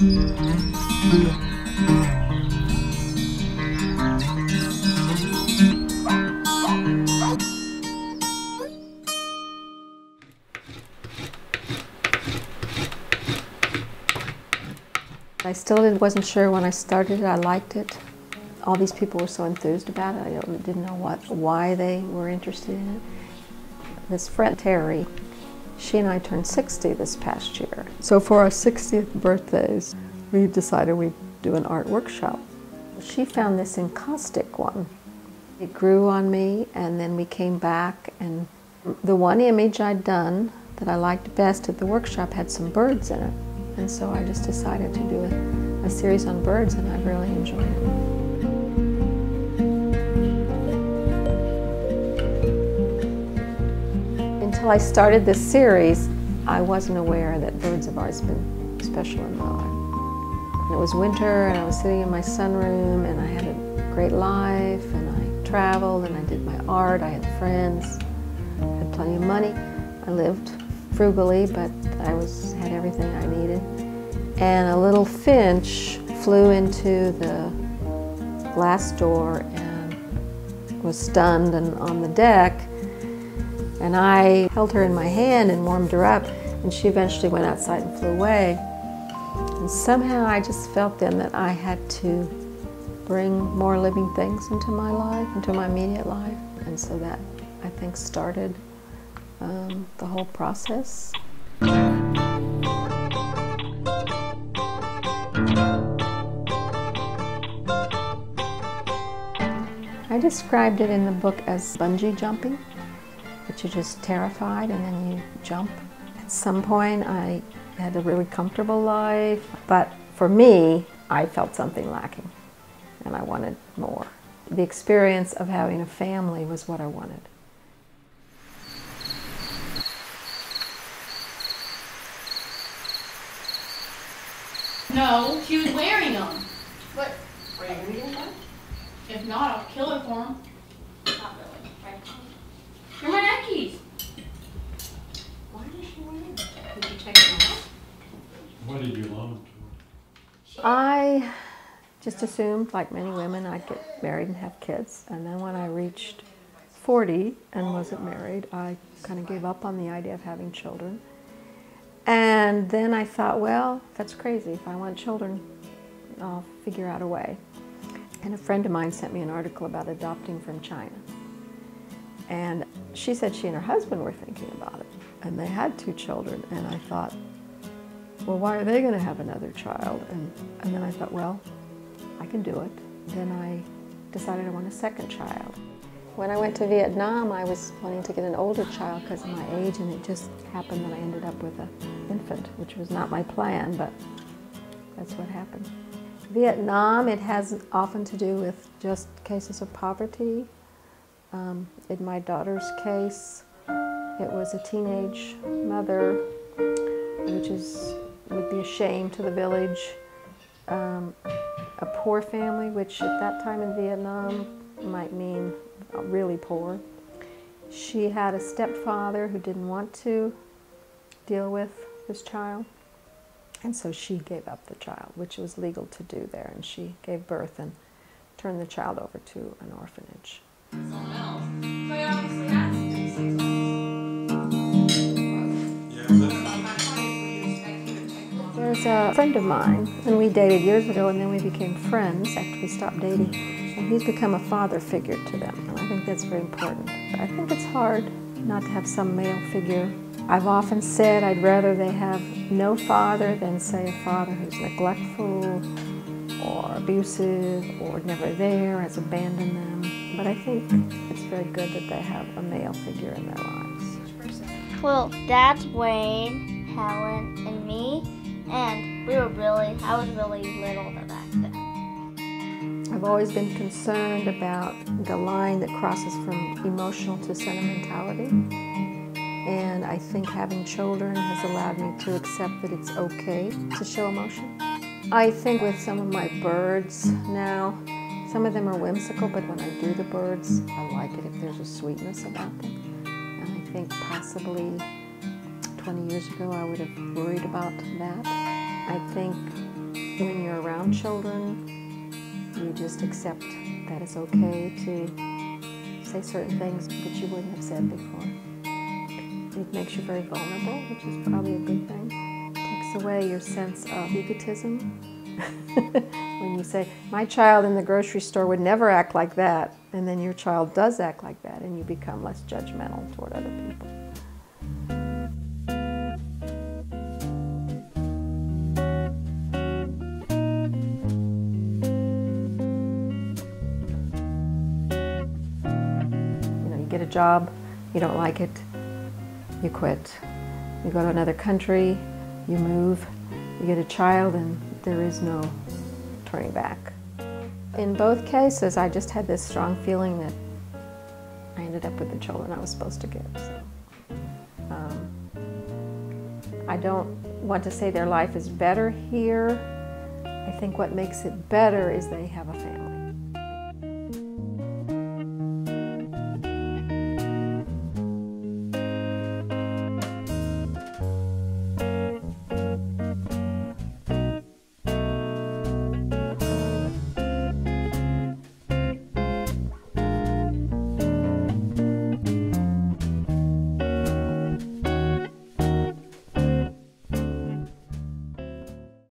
I still wasn't sure when I started it. I liked it. All these people were so enthused about it. I didn't know why they were interested in it. This friend, Terry, she and I turned 60 this past year. So for our 60th birthdays, we decided we'd do an art workshop. She found this encaustic one. It grew on me, and then we came back, and the one image I'd done that I liked best at the workshop had some birds in it. And so I just decided to do a series on birds, and I really enjoyed it. Until I started this series, I wasn't aware that birds have always been special in my life. And it was winter, and I was sitting in my sunroom, and I had a great life, and I traveled, and I did my art, I had friends, I had plenty of money. I lived frugally, but I had everything I needed. And a little finch flew into the glass door and was stunned and on the deck. And I held her in my hand and warmed her up, and she eventually went outside and flew away. And somehow I just felt then that I had to bring more living things into my life, into my immediate life. And so that, I think, started the whole process. I described it in the book as bungee jumping, that you're just terrified and then you jump. At some point I had a really comfortable life, but for me, I felt something lacking and I wanted more. The experience of having a family was what I wanted. No, she was wearing them. What? Were you reading them? If not, I'll kill her for them. Not really. Right? They're my Nikes. Why did she wear them? Did you take them off? Why did you loan them to her? I just assumed, like many women, I'd get married and have kids. And then when I reached 40 and wasn't married, I kind of gave up on the idea of having children. And then I thought, well, that's crazy. If I want children, I'll figure out a way. And a friend of mine sent me an article about adopting from China. And she said she and her husband were thinking about it. And they had 2 children. And I thought, well, why are they going to have another child? And then I thought, well, I can do it. Then I decided I want a 2nd child. When I went to Vietnam, I was wanting to get an older child because of my age, and it just happened that I ended up with an infant, which was not my plan, but that's what happened. Vietnam, it has often to do with just cases of poverty. In my daughter's case, it was a teenage mother, which would be a shame to the village. A poor family, which at that time in Vietnam might mean really poor. She had a stepfather who didn't want to deal with this child, and so she gave up the child, which was legal to do there, and she gave birth and turned the child over to an orphanage. Someone else. So he obviously has 6 months. There's a friend of mine, and we dated years ago, and then we became friends after we stopped dating. And he's become a father figure to them, and I think that's very important. I think it's hard not to have some male figure. I've often said I'd rather they have no father than, say, a father who's neglectful or abusive or never there, has abandoned them. But I think it's very good that they have a male figure in their lives. Well, that's Wayne, Helen, and me, and I was really little back then. I've always been concerned about the line that crosses from emotional to sentimentality. And I think having children has allowed me to accept that it's okay to show emotion. I think with some of my birds now, some of them are whimsical, but when I do the birds, I like it if there's a sweetness about them. And I think possibly 20 years ago I would have worried about that. I think when you're around children, you just accept that it's okay to say certain things that you wouldn't have said before. It makes you very vulnerable, which is probably a good thing. It takes away your sense of egotism. When you say, my child in the grocery store would never act like that, and then your child does act like that, and you become less judgmental toward other people. You get a job, you don't like it, you quit. You go to another country, you move, you get a child, and there is no turning back. In both cases, I just had this strong feeling that I ended up with the children I was supposed to get. So, I don't want to say their life is better here. I think what makes it better is they have a family.